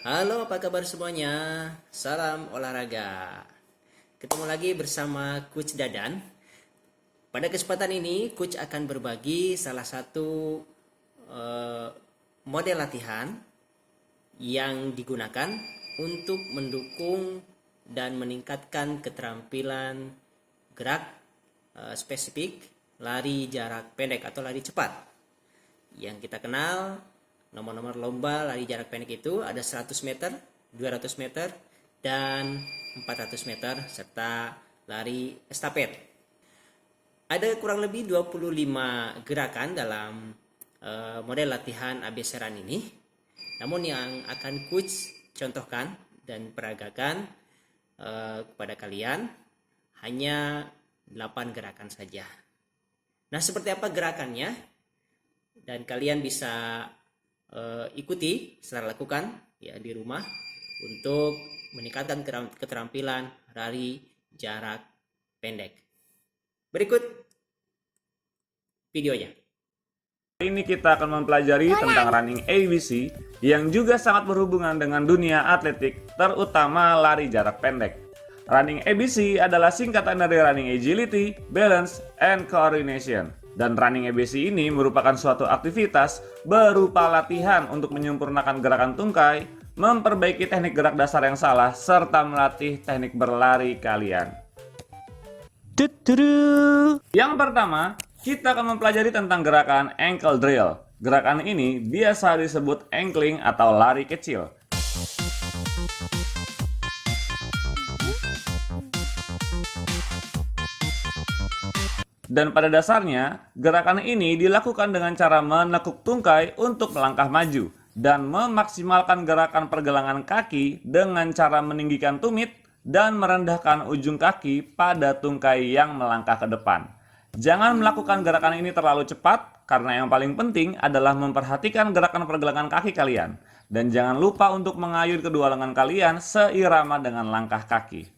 Halo, apa kabar semuanya? Salam olahraga. Ketemu lagi bersama Coach Dadan. Pada kesempatan ini, Coach akan berbagi salah satu eh, model latihan yang digunakan untuk mendukung dan meningkatkan keterampilan gerak spesifik lari jarak pendek atau lari cepat. Yang kita kenal nomor-nomor lomba lari jarak pendek itu ada 100 meter, 200 meter, dan 400 meter serta lari estafet. Ada kurang lebih 25 gerakan dalam model latihan ABC Run ini. Namun yang akan coach contohkan dan peragakan kepada kalian hanya 8 gerakan saja. Nah, seperti apa gerakannya? Dan kalian bisa ikuti secara lakukan ya di rumah untuk meningkatkan keterampilan lari jarak pendek. Berikut videonya. Hari ini kita akan mempelajari tentang running ABC yang juga sangat berhubungan dengan dunia atletik, terutama lari jarak pendek. Running ABC adalah singkatan dari Running Agility, Balance, and Coordination. Dan running ABC ini merupakan suatu aktivitas berupa latihan untuk menyempurnakan gerakan tungkai, memperbaiki teknik gerak dasar yang salah, serta melatih teknik berlari kalian. Yang pertama, kita akan mempelajari tentang gerakan ankle drill. Gerakan ini biasa disebut ankling atau lari kecil. Dan pada dasarnya, gerakan ini dilakukan dengan cara menekuk tungkai untuk melangkah maju dan memaksimalkan gerakan pergelangan kaki dengan cara meninggikan tumit dan merendahkan ujung kaki pada tungkai yang melangkah ke depan. Jangan melakukan gerakan ini terlalu cepat karena yang paling penting adalah memperhatikan gerakan pergelangan kaki kalian. Dan jangan lupa untuk mengayun kedua lengan kalian seirama dengan langkah kaki.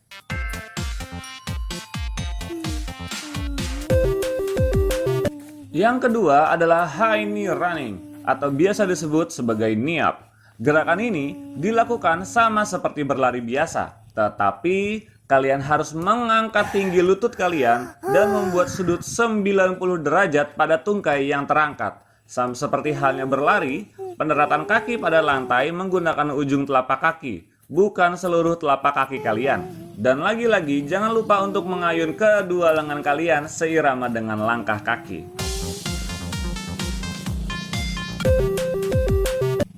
Yang kedua adalah high knee running atau biasa disebut sebagai knee up. Gerakan ini dilakukan sama seperti berlari biasa, tetapi kalian harus mengangkat tinggi lutut kalian dan membuat sudut 90 derajat pada tungkai yang terangkat. Seperti halnya berlari, pendaratan kaki pada lantai menggunakan ujung telapak kaki, bukan seluruh telapak kaki kalian. Dan lagi-lagi jangan lupa untuk mengayun kedua lengan kalian seirama dengan langkah kaki.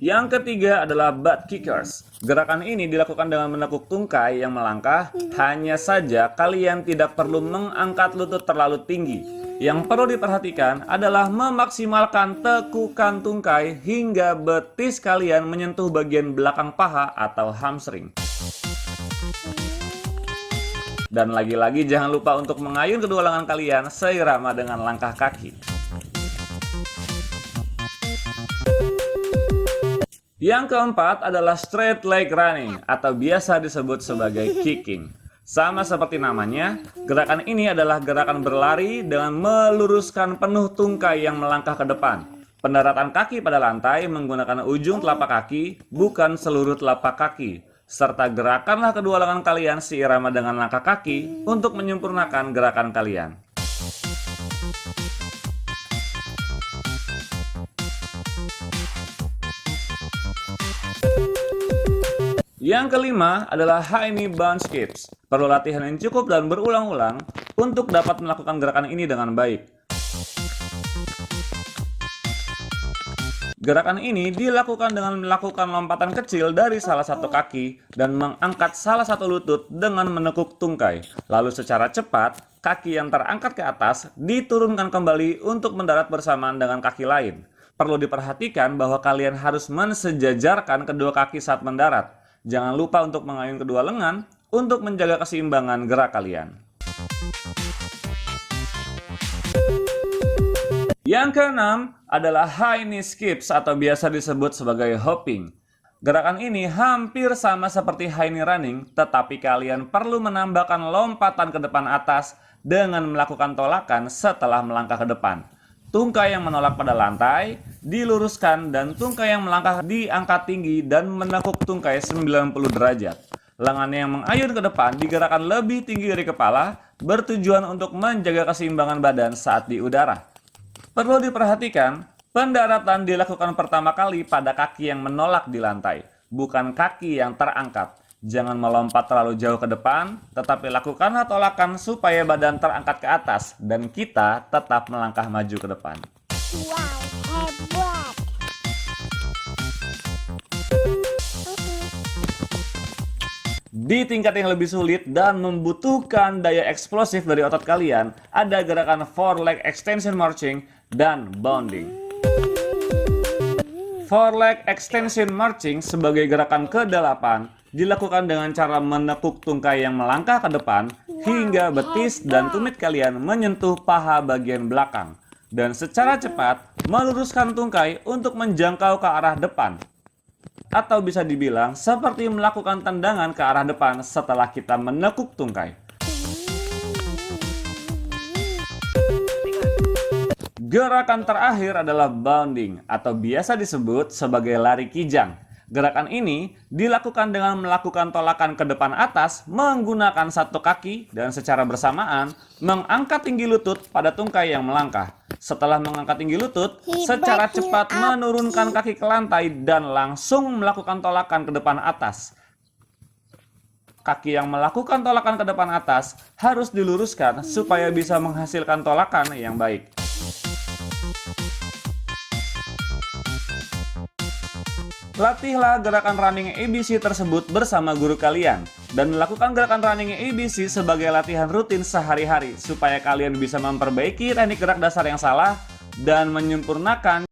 Yang ketiga adalah butt kickers. Gerakan ini dilakukan dengan menekuk tungkai yang melangkah, hanya saja kalian tidak perlu mengangkat lutut terlalu tinggi. Yang perlu diperhatikan adalah memaksimalkan tekukan tungkai hingga betis kalian menyentuh bagian belakang paha atau hamstring. Dan lagi-lagi jangan lupa untuk mengayun kedua lengan kalian seirama dengan langkah kaki. Yang keempat adalah straight leg running atau biasa disebut sebagai kicking. Sama seperti namanya, gerakan ini adalah gerakan berlari dengan meluruskan penuh tungkai yang melangkah ke depan. Pendaratan kaki pada lantai menggunakan ujung telapak kaki, bukan seluruh telapak kaki. Serta gerakanlah kedua lengan kalian seirama dengan langkah kaki untuk menyempurnakan gerakan kalian. Yang kelima adalah high knee bounce kicks. Perlu latihan yang cukup dan berulang-ulang untuk dapat melakukan gerakan ini dengan baik. Gerakan ini dilakukan dengan melakukan lompatan kecil dari salah satu kaki dan mengangkat salah satu lutut dengan menekuk tungkai. Lalu secara cepat, kaki yang terangkat ke atas diturunkan kembali untuk mendarat bersamaan dengan kaki lain. Perlu diperhatikan bahwa kalian harus mensejajarkan kedua kaki saat mendarat. Jangan lupa untuk mengayun kedua lengan untuk menjaga keseimbangan gerak kalian. Yang keenam adalah high knee skips atau biasa disebut sebagai hopping. Gerakan ini hampir sama seperti high knee running, tetapi kalian perlu menambahkan lompatan ke depan atas dengan melakukan tolakan setelah melangkah ke depan. Tungkai yang menolak pada lantai diluruskan dan tungkai yang melangkah diangkat tinggi dan menekuk tungkai 90 derajat. Lengan yang mengayun ke depan digerakkan lebih tinggi dari kepala, bertujuan untuk menjaga keseimbangan badan saat di udara. Perlu diperhatikan, pendaratan dilakukan pertama kali pada kaki yang menolak di lantai, bukan kaki yang terangkat. Jangan melompat terlalu jauh ke depan, tetapi lakukanlah tolakan supaya badan terangkat ke atas dan kita tetap melangkah maju ke depan. Wow, hebat. Di tingkat yang lebih sulit dan membutuhkan daya eksplosif dari otot kalian, ada gerakan foreleg extension marching dan bounding. Foreleg extension marching sebagai gerakan ke-8 dilakukan dengan cara menekuk tungkai yang melangkah ke depan hingga betis dan tumit kalian menyentuh paha bagian belakang, dan secara cepat meluruskan tungkai untuk menjangkau ke arah depan. Atau bisa dibilang seperti melakukan tendangan ke arah depan setelah kita menekuk tungkai. Gerakan terakhir adalah bounding atau biasa disebut sebagai lari kijang. Gerakan ini dilakukan dengan melakukan tolakan ke depan atas menggunakan satu kaki dan secara bersamaan mengangkat tinggi lutut pada tungkai yang melangkah. Setelah mengangkat tinggi lutut, secara cepat menurunkan kaki ke lantai dan langsung melakukan tolakan ke depan atas. Kaki yang melakukan tolakan ke depan atas harus diluruskan supaya bisa menghasilkan tolakan yang baik. Latihlah gerakan running ABC tersebut bersama guru kalian dan lakukan gerakan running ABC sebagai latihan rutin sehari-hari supaya kalian bisa memperbaiki teknik gerak dasar yang salah dan menyempurnakan